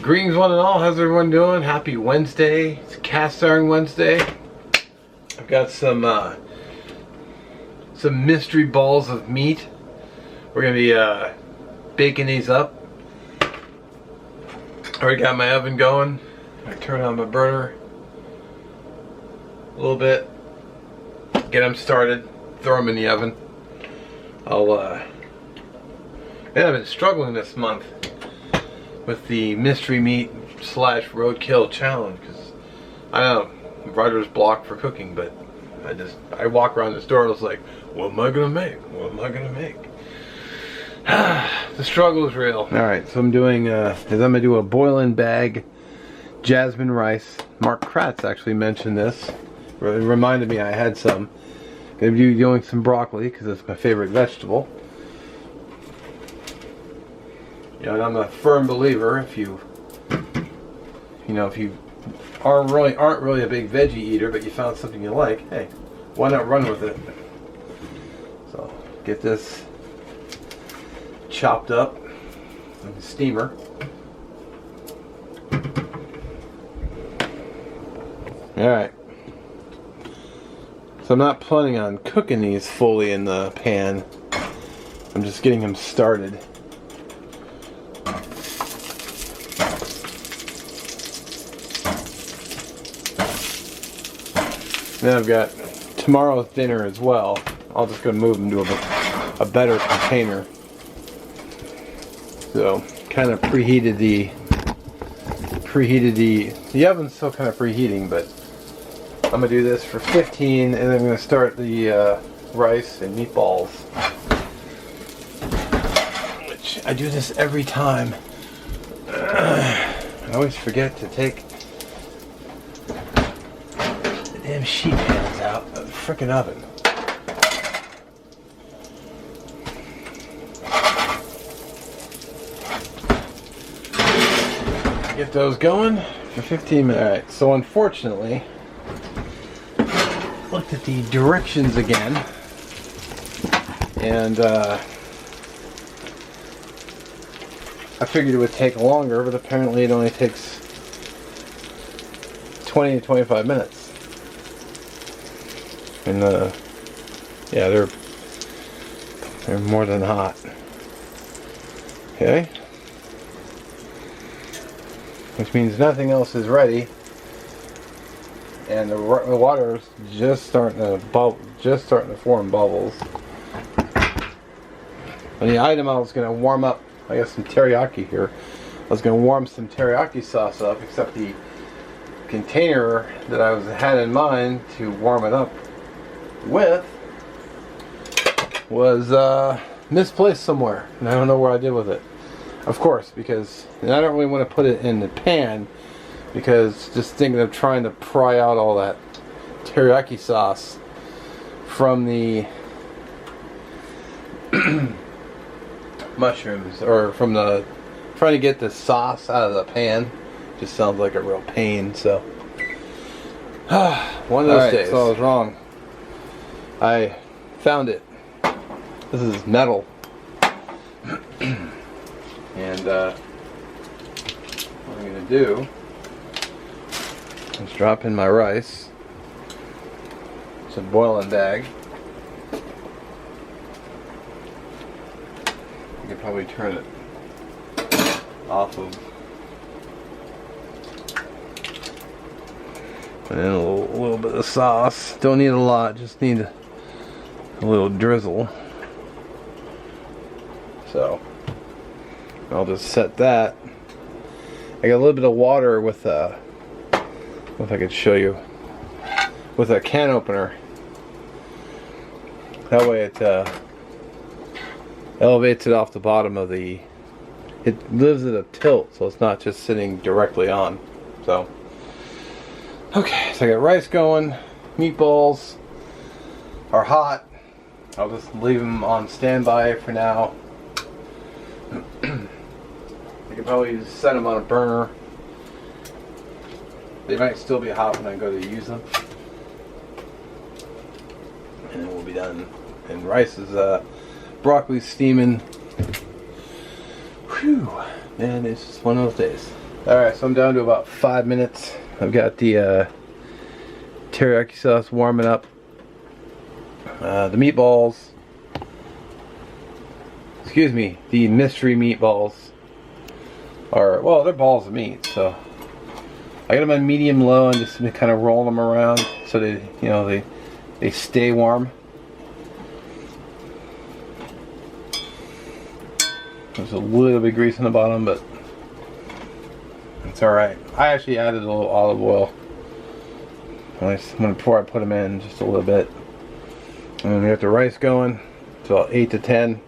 Greetings one and all, how's everyone doing? Happy Wednesday. It's Cast Iron Wednesday. I've got some mystery balls of meat. We're going to be baking these up. Already got my oven going. I turn on my burner a little bit. Get them started. Throw them in the oven. Man, I've been struggling this month with the mystery meat / roadkill challenge, because I know writer's block for cooking, but I walk around the store and I was like, what am I gonna make? What am I gonna make? The struggle is real. Alright, so I'm gonna do a boil-in bag jasmine rice. Mark Kratz actually mentioned this. It reminded me I had some. Gonna be doing some broccoli because it's my favorite vegetable. You know, and I'm a firm believer, if you aren't really a big veggie eater, but you found something you like, hey, why not run with it? So get this chopped up in the steamer. Alright. So I'm not planning on cooking these fully in the pan. I'm just getting them started. Then I've got tomorrow's dinner as well. I'll just go move them to a better container. So kind of preheated the oven's still kind of preheating, but I'm gonna do this for 15, and then I'm gonna start the rice and meatballs. Which I do this every time. I always forget to take damn sheet pans out of the frickin' oven. Get those going for 15 minutes. Alright, so unfortunately, looked at the directions again, and I figured it would take longer, but apparently it only takes 20 to 25 minutes. And yeah, they're more than hot. Okay, which means nothing else is ready, and the water is just starting to form bubbles. And the item I was going to warm up, I got some teriyaki here. I was going to warm some teriyaki sauce up, except the container that I had in mind to warm it up with was misplaced somewhere, and I don't know where I did with it. Of course, because I don't really want to put it in the pan, because just thinking of trying to pry out all that teriyaki sauce from the mushrooms, or from trying to get the sauce out of the pan, just sounds like a real pain. So one of those days. So I was wrong. I found it. This is metal. And what I'm going to do is drop in my rice. It's a boiling bag. You can probably turn it off of. Put in a little bit of sauce. Don't need a lot, just need a little drizzle. So I'll just set that. I got a little bit of water with if I could show you, with a can opener. That way it elevates it off the bottom of the. It lives at a tilt, so it's not just sitting directly on. So okay, so I got rice going. Meatballs are hot. I'll just leave them on standby for now. I could probably just set them on a burner. They might still be hot when I go to use them. And then we'll be done. And rice is, broccoli steaming. Whew. Man, it's just one of those days. Alright, so I'm down to about 5 minutes. I've got the teriyaki sauce warming up. The meatballs, excuse me, the mystery meatballs are, well, they're balls of meat, so I got them on medium low and just kind of roll them around so they, you know, they stay warm. There's a little bit of grease on the bottom, but it's alright. I actually added a little olive oil before I put them in, just a little bit. And then we got the rice going. It's about 8 to 10.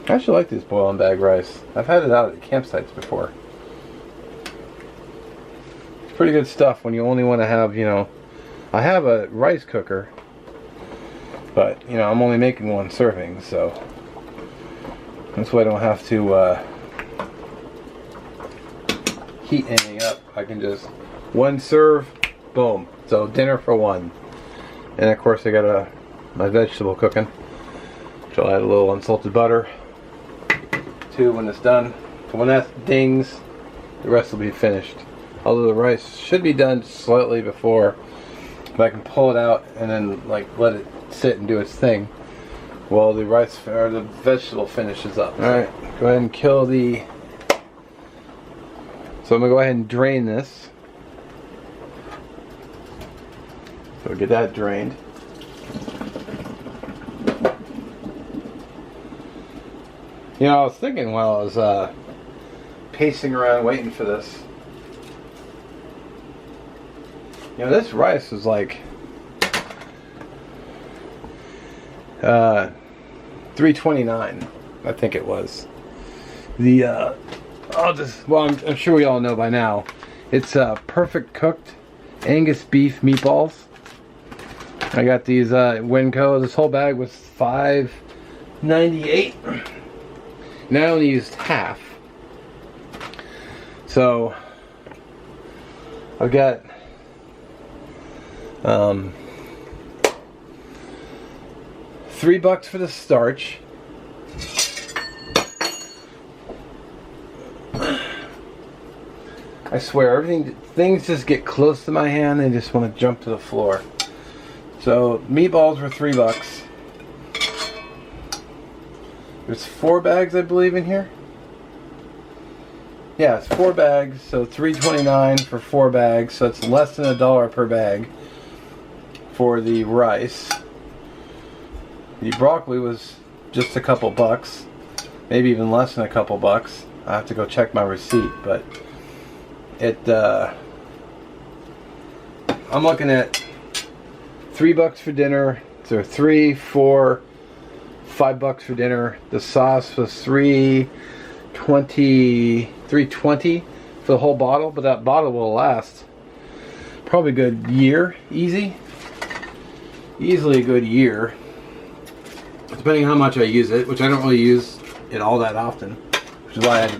I actually like this boil and bag rice. I've had it out at campsites before. It's pretty good stuff when you only want to have, you know, I have a rice cooker, but, you know, I'm only making one serving, so that's why I don't have to heat anything up. I can just one serve, boom. So dinner for one. And of course I got my vegetable cooking. So I'll add a little unsalted butter too when it's done. So when that dings, the rest will be finished. Although the rice should be done slightly before, but I can pull it out and then like let it sit and do its thing while the rice or the vegetable finishes up. Alright, go ahead and kill the... So I'm going to go ahead and drain this. So get that drained. You know, I was thinking while I was pacing around waiting for this. You know, this rice was like $3.29, I think it was. The I'm sure we all know by now. It's perfect cooked Angus beef meatballs. I got these Winco. This whole bag was $5.98. And I only used half. So I've got $3 for the starch. I swear, things just get close to my hand and just want to jump to the floor. So meatballs were $3. There's 4 bags, I believe, in here. Yeah, it's 4 bags, so $3.29 for 4 bags. So it's less than $1 per bag for the rice. The broccoli was just a couple bucks, maybe even less than a couple bucks. I have to go check my receipt, but it. I'm looking at $3 for dinner. So 3, 4, $5 for dinner. The sauce was $3.20 for the whole bottle, but that bottle will last probably a good year, easily a good year, depending on how much I use it, which I don't really use it all that often, which is why I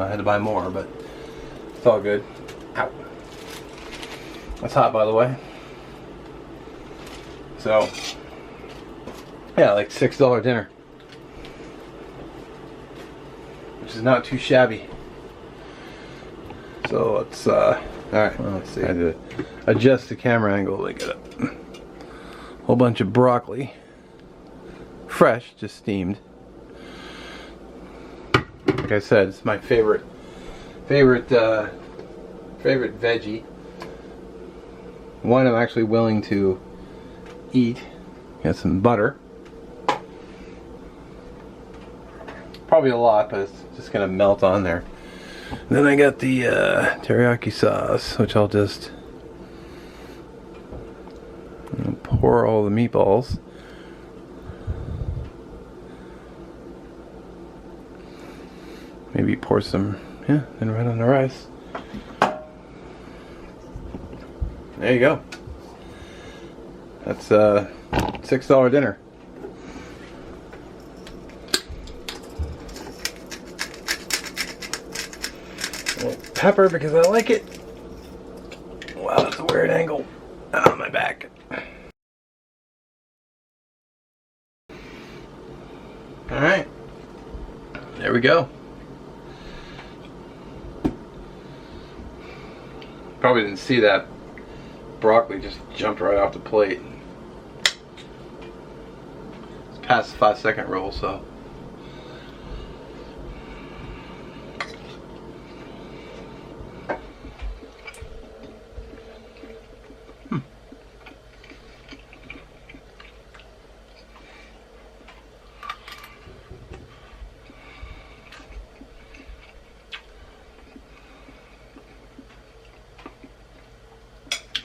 had to buy more, but it's all good. Ow. That's hot, by the way. So yeah, like $6 dinner, which is not too shabby. So let's alright, well, let's see. I had to adjust the camera angle to get a whole bunch of broccoli. Fresh, just steamed. Like I said, it's my favorite veggie. One I'm actually willing to eat. Got some butter. Probably a lot, but it's just gonna melt on there. And then I got the teriyaki sauce, which I'll just pour all the meatballs. Maybe pour some, yeah, and right on the rice. There you go. That's $6 dinner. Pepper because I like it. Wow, that's a weird angle. On my back. Alright. There we go. Probably didn't see that. Broccoli just jumped right off the plate. It's past the 5-second rule, so.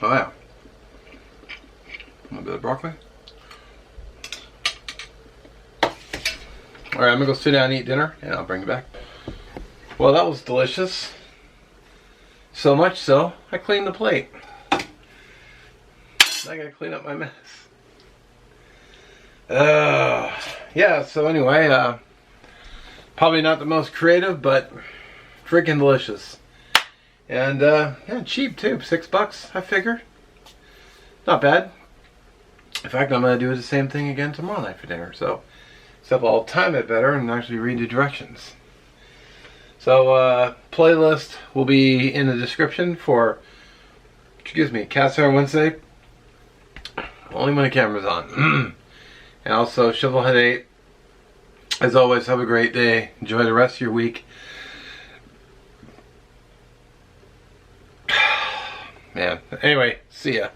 Oh yeah. A little bit of broccoli. Alright, I'm gonna go sit down and eat dinner and I'll bring it back. Well, that was delicious. So much so, I cleaned the plate. I gotta clean up my mess. Yeah, so anyway, probably not the most creative, but freaking delicious. And yeah, cheap too, $6 I figure. Not bad. In fact, I'm gonna do the same thing again tomorrow night for dinner. So, except I'll time it better and actually read the directions. So, playlist will be in the description for, excuse me, Cast Iron Wednesday. Only when the camera's on. And also Shovelhead 8. As always, have a great day. Enjoy the rest of your week. Man, anyway, see ya.